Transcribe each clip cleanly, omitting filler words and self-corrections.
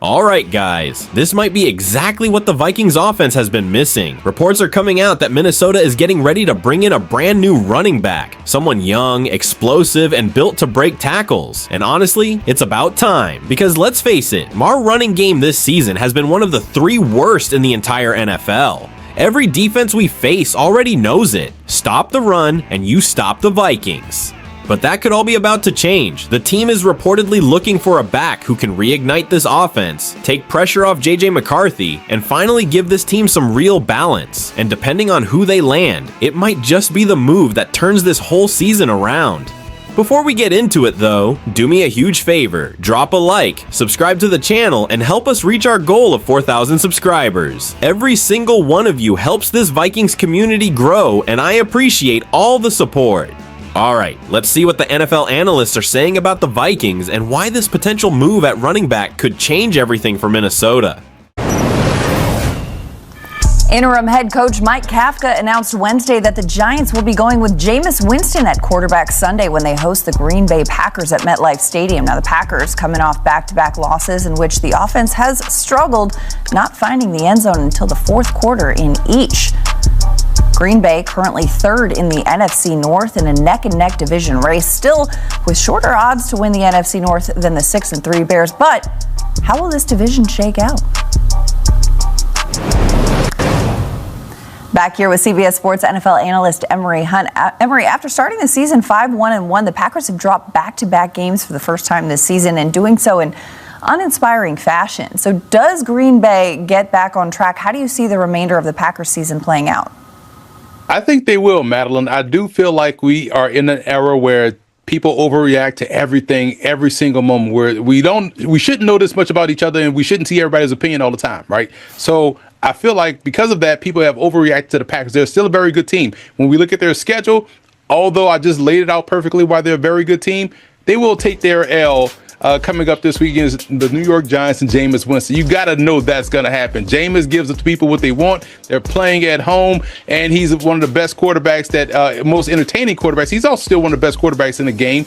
Alright guys, this might be exactly what the Vikings offense has been missing. Reports are coming out that Minnesota is getting ready to bring in a brand new running back. Someone young, explosive, and built to break tackles. And honestly, it's about time. Because let's face it, our running game this season has been one of the 3 worst in the entire NFL. Every defense we face already knows it. Stop the run, and you stop the Vikings. But that could all be about to change. The team is reportedly looking for a back who can reignite this offense, take pressure off JJ McCarthy, and finally give this team some real balance. And depending on who they land, it might just be the move that turns this whole season around. Before we get into it though, do me a huge favor, drop a like, subscribe to the channel, and help us reach our goal of 4,000 subscribers. Every single one of you helps this Vikings community grow, and I appreciate all the support. Alright, let's see what the NFL analysts are saying about the Vikings and why this potential move at running back could change everything for Minnesota. Interim head coach Mike Kafka announced Wednesday that the Giants will be going with Jameis Winston at quarterback Sunday when they host the Green Bay Packers at MetLife Stadium. Now, the Packers coming off back-to-back losses in which the offense has struggled, not finding the end zone until the fourth quarter in each. Green Bay currently third in the NFC North in a neck-and-neck division race, still with shorter odds to win the NFC North than the 6-3 Bears. But how will this division shake out? Back here with CBS Sports NFL analyst Emery Hunt. Emery, after starting the season 5-1-1, the Packers have dropped back-to-back games for the first time this season and doing so in uninspiring fashion. So does Green Bay get back on track? How do you see the remainder of the Packers season playing out? I think they will, Madeline. I do feel like we are in an era where people overreact to everything, every single moment, where we shouldn't know this much about each other and we shouldn't see everybody's opinion all the time, right? So I feel like because of that, people have overreacted to the Packers. They're still a very good team. When we look at their schedule, although I just laid it out perfectly why they're a very good team, they will take their L. Coming up this week is the New York Giants and Jameis Winston. You got to know that's going to happen. Jameis gives the people what they want. They're playing at home, and he's one of the best quarterbacks, that most entertaining quarterbacks. He's also still one of the best quarterbacks in the game.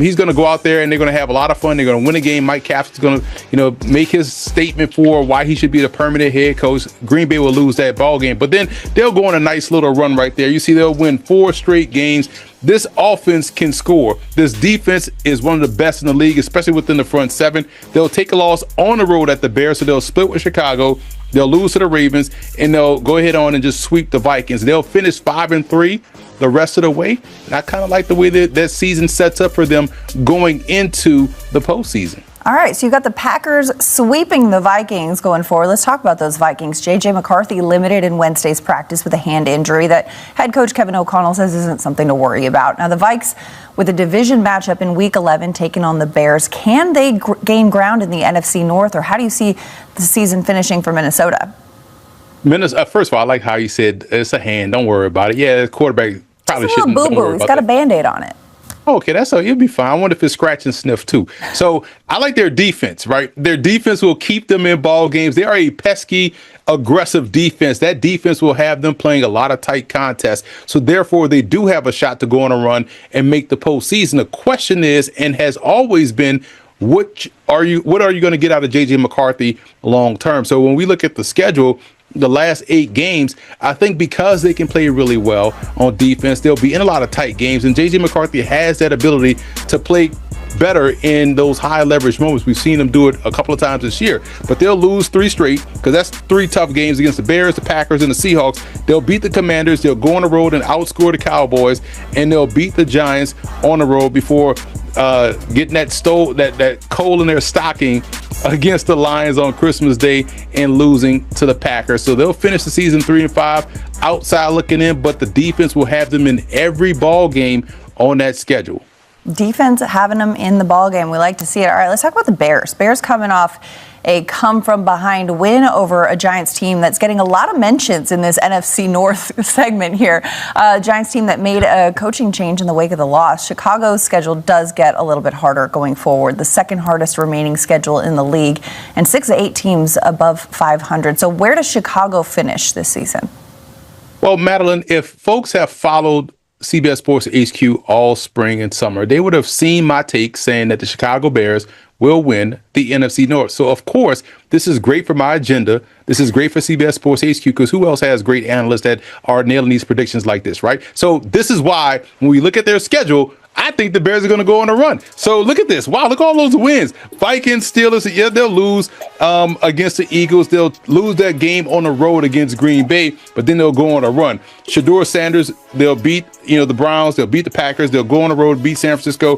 He's going to go out there, and they're going to have a lot of fun. They're going to win a game. Mike Kafka's going to, make his statement for why he should be the permanent head coach. Green Bay will lose that ball game, but then they'll go on a nice little run right there. You see, they'll win 4 straight games. This offense can score. This defense is one of the best in the league, especially within the front 7. They'll take a loss on the road at the Bears, so they'll split with Chicago. They'll lose to the Ravens, and they'll go ahead on and just sweep the Vikings. They'll finish 5-3 the rest of the way. And I kind of like the way that season sets up for them going into the postseason. All right, so you've got the Packers sweeping the Vikings going forward. Let's talk about those Vikings. JJ McCarthy limited in Wednesday's practice with a hand injury that head coach Kevin O'Connell says isn't something to worry about. Now, the Vikes, with a division matchup in Week 11 taking on the Bears, can they gain ground in the NFC North, or how do you see the season finishing for Minnesota? First of all, I like how you said it's a hand. Don't worry about it. Yeah, the quarterback probably shouldn't. It's a little boo-boo. He's got a Band-Aid on it. Okay, you'll be fine. I wonder if it's scratch and sniff too. So I like their defense, right? Their defense will keep them in ball games. They are a pesky, aggressive defense. That defense will have them playing a lot of tight contests. So therefore, they do have a shot to go on a run and make the postseason. The question is, and has always been, what are you going to get out of JJ McCarthy long term? So when we look at the schedule, the last 8 games, I think because they can play really well on defense, they'll be in a lot of tight games. And JJ McCarthy has that ability to play better in those high leverage moments. We've seen them do it a couple of times this year, but they'll lose 3 straight because that's 3 tough games against the Bears, the Packers, and the Seahawks. They'll beat the Commanders. They'll go on the road and outscore the Cowboys, and they'll beat the Giants on the road before getting that coal in their stocking against the Lions on Christmas Day and losing to the Packers. So they'll finish the season 3-5, outside looking in, but the defense will have them in every ball game on that schedule. Defense having them in the ball game. We like to see it. All right, let's talk about the Bears. Bears coming off a come-from-behind win over a Giants team that's getting a lot of mentions in this NFC North segment here. Giants team that made a coaching change in the wake of the loss. Chicago's schedule does get a little bit harder going forward. The second hardest remaining schedule in the league, and 6 of 8 teams above 500. So where does Chicago finish this season? Well, Madeline, if folks have followed CBS Sports HQ all spring and summer, they would have seen my take saying that the Chicago Bears will win the NFC North. So, of course, this is great for my agenda. This is great for CBS Sports HQ because who else has great analysts that are nailing these predictions like this, right? So this is why when we look at their schedule, I think the Bears are going to go on a run. So look at this. Wow, look at all those wins. Vikings, Steelers, yeah, they'll lose against the Eagles. They'll lose that game on the road against Green Bay, but then they'll go on a run. Shedeur Sanders, they'll beat the Browns. They'll beat the Packers. They'll go on the road, beat San Francisco,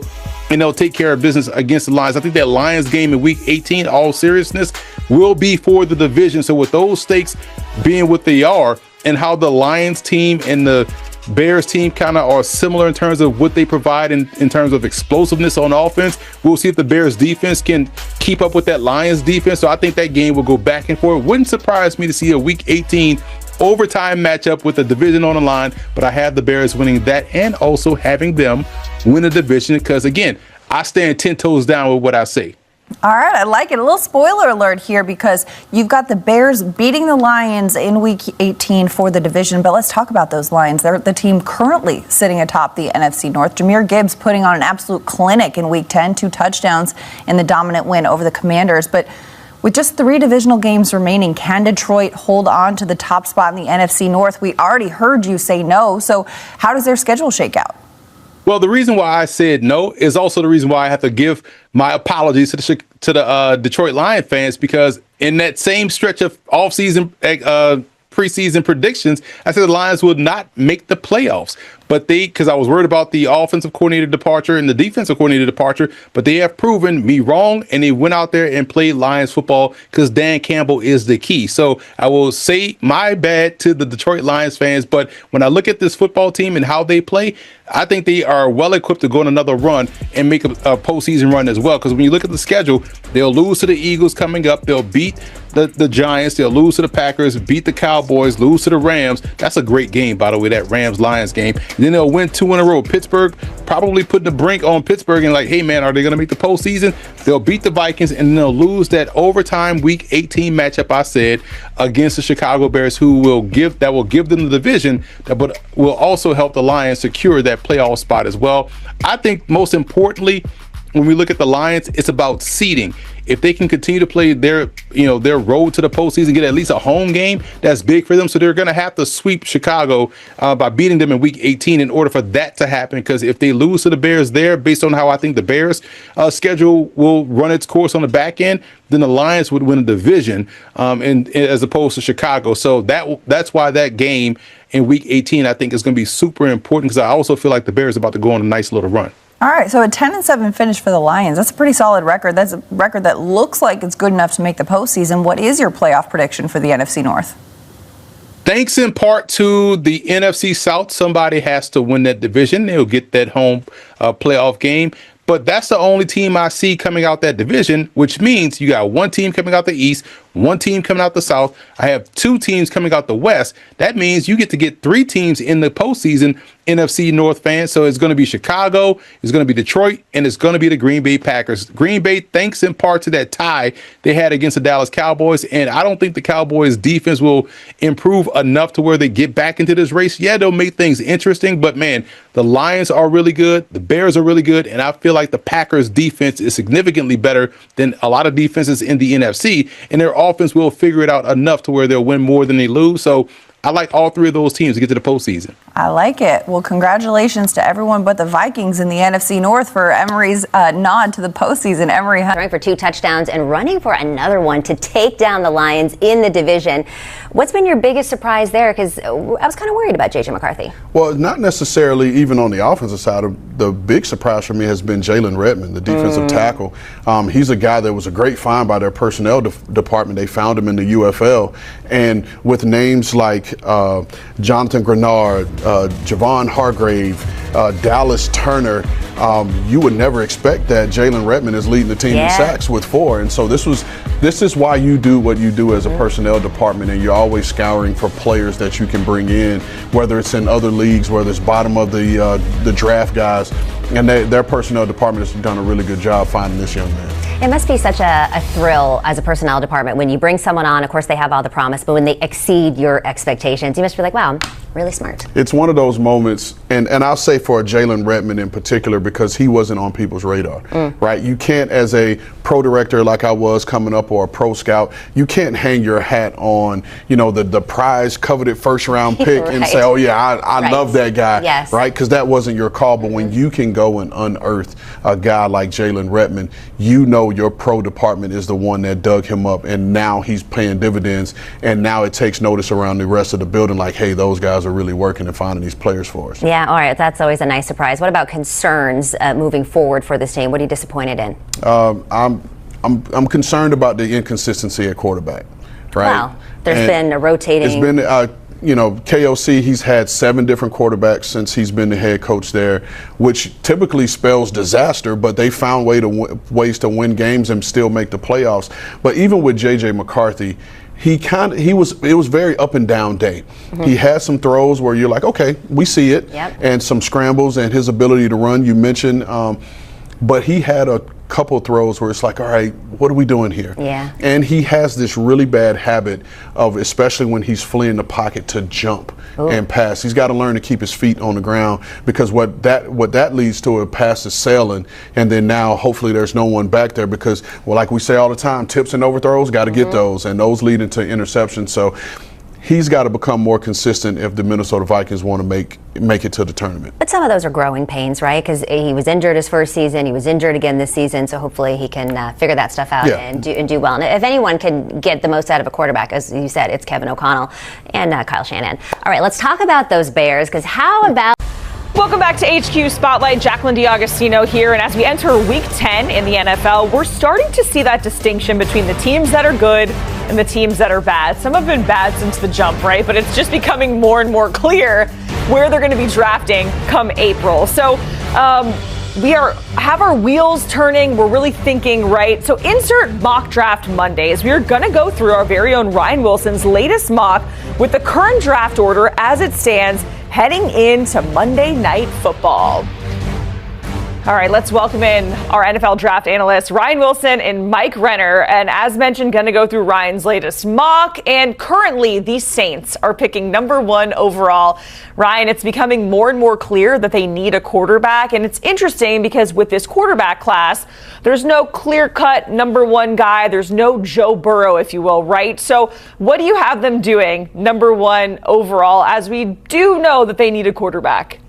and they'll take care of business against the Lions. I think that Lions game in Week 18, all seriousness, will be for the division. So with those stakes being what they are and how the Lions team and the Bears team kind of are similar in terms of what they provide in terms of explosiveness on offense. We'll see if the Bears defense can keep up with that Lions defense. So I think that game will go back and forth. Wouldn't surprise me to see a Week 18 overtime matchup with the division on the line, but I have the Bears winning that and also having them win the division because, again, I stand 10 toes down with what I say. All right, I like it. A little spoiler alert here because you've got the Bears beating the Lions in Week 18 for the division, but let's talk about those Lions. They're the team currently sitting atop the NFC North. Jahmyr Gibbs putting on an absolute clinic in Week 10, 2 touchdowns in the dominant win over the Commanders. But with just 3 divisional games remaining, can Detroit hold on to the top spot in the NFC North? We already heard you say no, so how does their schedule shake out? Well, the reason why I said no is also the reason why I have to give my apologies to the Detroit Lion fans, because in that same stretch of offseason preseason predictions, I said the Lions would not make the playoffs. But because I was worried about the offensive coordinator departure and the defensive coordinator departure, but they have proven me wrong, and they went out there and played Lions football because Dan Campbell is the key. So I will say my bad to the Detroit Lions fans, but when I look at this football team and how they play, I think they are well equipped to go on another run and make a postseason run as well. Because when you look at the schedule, they'll lose to the Eagles coming up. They'll beat the Giants. They'll lose to the Packers, beat the Cowboys, lose to the Rams. That's a great game, by the way, that Rams-Lions game. And then they'll win 2 in a row. Pittsburgh, probably putting the brink on Pittsburgh and like, hey, man, are they going to make the postseason? They'll beat the Vikings, and then they'll lose that overtime Week 18 matchup, I said, against the Chicago Bears, who will give them the division, but will also help the Lions secure that playoff spot as well. I think most importantly, when we look at the Lions, it's about seeding. If they can continue to play their road to the postseason, get at least a home game, that's big for them. So they're going to have to sweep Chicago by beating them in Week 18 in order for that to happen. Because if they lose to the Bears there, based on how I think the Bears schedule will run its course on the back end, then the Lions would win a division as opposed to Chicago. So that's why that game in Week 18, I think, is going to be super important, because I also feel like the Bears are about to go on a nice little run. All right, so a 10-7 finish for the Lions. That's a pretty solid record. That's a record that looks like it's good enough to make the postseason. What is your playoff prediction for the NFC North? Thanks in part to the NFC South. Somebody has to win that division. They'll get that home playoff game. But that's the only team I see coming out that division, which means you got one team coming out the East, one team coming out the South. I have 2 teams coming out the West. That means you get to get 3 teams in the postseason, NFC North fans. So it's going to be Chicago, it's going to be Detroit, and it's going to be the Green Bay Packers. Green Bay, thanks in part to that tie they had against the Dallas Cowboys. And I don't think the Cowboys defense will improve enough to where they get back into this race. Yeah, they'll make things interesting, but man, the Lions are really good. The Bears are really good. And I feel like the Packers defense is significantly better than a lot of defenses in the NFC. And their offense will figure it out enough to where they'll win more than they lose. So I like all 3 of those teams to get to the postseason. I like it. Well, congratulations to everyone but the Vikings in the NFC North for Emery's nod to the postseason. Emery throwing for 2 touchdowns and running for another one to take down the Lions in the division. What's been your biggest surprise there? Because I was kind of worried about J.J. McCarthy. Well, not necessarily even on the offensive side. The big surprise for me has been Jalen Redmond, the defensive tackle. He's a guy that was a great find by their personnel department. They found him in the UFL. And with names like Jonathan Grenard, Javon Hargrave, Dallas Turner, you would never expect that Jalen Redmond is leading the team in sacks with 4. And so this is why you do what you do as a personnel department, and you're always scouring for players that you can bring in, whether it's in other leagues, whether it's bottom of the draft guys, and their personnel department has done a really good job finding this young man. It must be such a thrill as a personnel department when you bring someone on. Of course, they have all the promise, but when they exceed your expectations, you must be like, wow, Really smart. It's one of those moments, and I'll say for Jalen Redmond in particular, because he wasn't on people's radar, right? You can't, as a pro director like I was coming up, or a pro scout, you can't hang your hat on, the prize coveted first round pick Right. and say, oh yeah, I Right. love that guy, Yes. right? Because that wasn't your call. But when you can go and unearth a guy like Jalen Redmond, your pro department is the one that dug him up, and now he's paying dividends, and now it takes notice around the rest of the building, like, hey, those guys are really working and finding these players for us. Yeah, all right. That's always a nice surprise. What about concerns moving forward for this team? What are you disappointed in? I'm concerned about the inconsistency at quarterback. Right? Wow. There's been a rotating. It's been, KOC, he's had 7 different quarterbacks since he's been the head coach there, which typically spells disaster, but they found ways to win games and still make the playoffs. But even with J.J. McCarthy, it was very up and down day. He had some throws where you're like, okay, we see it, and some scrambles, and his ability to run, you mentioned, but he had a couple throws where it's like, all right, what are we doing here? Yeah. And he has this really bad habit of, especially when he's fleeing the pocket, to jump and pass. He's got to learn to keep his feet on the ground, because what that leads to, a pass is sailing, and then now hopefully there's no one back there, because, well, like we say all the time, tips and overthrows, got to get those, and those lead into interceptions. So he's got to become more consistent if the Minnesota Vikings want to make it to the tournament. But some of those are growing pains, right? Because he was injured his first season. He was injured again this season. So hopefully he can figure that stuff out and do well. And if anyone can get the most out of a quarterback, as you said, it's Kevin O'Connell and Kyle Shanahan. All right, let's talk about those Bears, because how about... Welcome back to HQ Spotlight. Jacqueline D'Agostino here. And as we enter Week 10 in the NFL, we're starting to see that distinction between the teams that are good and the teams that are bad. Some have been bad since the jump, right? But it's just becoming more and more clear where they're going to be drafting come April. So we have our wheels turning. We're really thinking, right? So insert Mock Draft Mondays. We're going to go through our very own Ryan Wilson's latest mock with the current draft order as it stands heading into Monday Night Football. All right, let's welcome in our NFL draft analysts, Ryan Wilson and Mike Renner. And as mentioned, going to go through Ryan's latest mock. And currently, the Saints are picking number 1 overall. Ryan, it's becoming more and more clear that they need a quarterback. And it's interesting because with this quarterback class, there's no clear-cut number 1 guy. There's no Joe Burrow, if you will, right? So what do you have them doing number 1 overall, as we do know that they need a quarterback?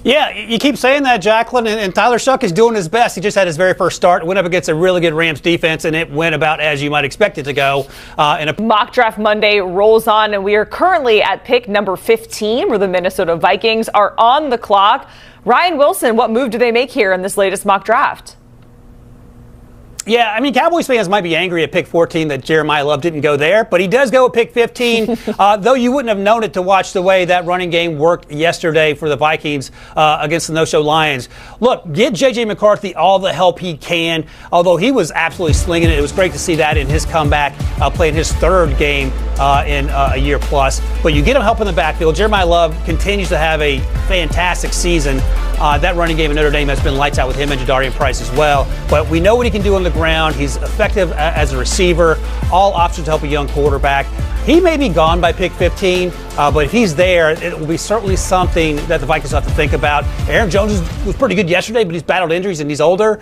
Yeah, you keep saying that, Jacqueline, and Tyler Shuck is doing his best. He just had his very first start, went up against a really good Rams defense, and it went about as you might expect it to go. Mock Draft Monday rolls on, and we are currently at pick number 15, where the Minnesota Vikings are on the clock. Ryan Wilson, what move do they make here in this latest mock draft? Yeah, I mean, Cowboys fans might be angry at pick 14 that Jeremiah Love didn't go there, but he does go at pick 15, though you wouldn't have known it to watch the way that running game worked yesterday for the Vikings against the no-show Lions. Look, get J.J. McCarthy all the help he can, although he was absolutely slinging it. It was great to see that in his comeback, playing his 3rd game in a year plus. But you get him help in the backfield. Jeremiah Love continues to have a fantastic season. That running game in Notre Dame has been lights out with him and Jadarian Price as well. But we know what he can do on the ground. He's effective as a receiver. All options to help a young quarterback. He may be gone by pick 15, but if he's there, it will be certainly something that the Vikings have to think about. Aaron Jones was pretty good yesterday, but he's battled injuries and he's older.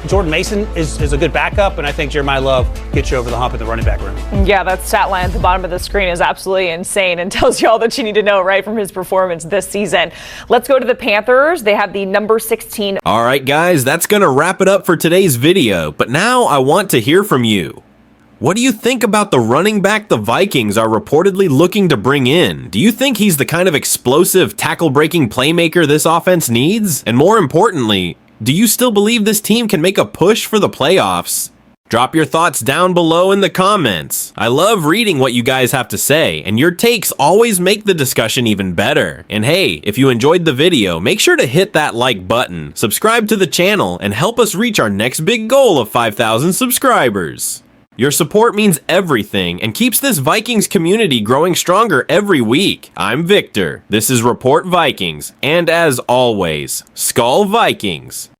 Jordan Mason is a good backup, and I think Jeremiah Love gets you over the hump in the running back room. Yeah, that stat line at the bottom of the screen is absolutely insane and tells you all that you need to know, right, from his performance this season. Let's go to the Panthers. They have the number 16. All right, guys, that's going to wrap it up for today's video. But now I want to hear from you. What do you think about the running back the Vikings are reportedly looking to bring in? Do you think he's the kind of explosive, tackle-breaking playmaker this offense needs? And more importantly, do you still believe this team can make a push for the playoffs? Drop your thoughts down below in the comments. I love reading what you guys have to say, and your takes always make the discussion even better. And hey, if you enjoyed the video, make sure to hit that like button, subscribe to the channel, and help us reach our next big goal of 5,000 subscribers. Your support means everything and keeps this Vikings community growing stronger every week. I'm Victor. This is Report Vikings, and as always, Skol Vikings.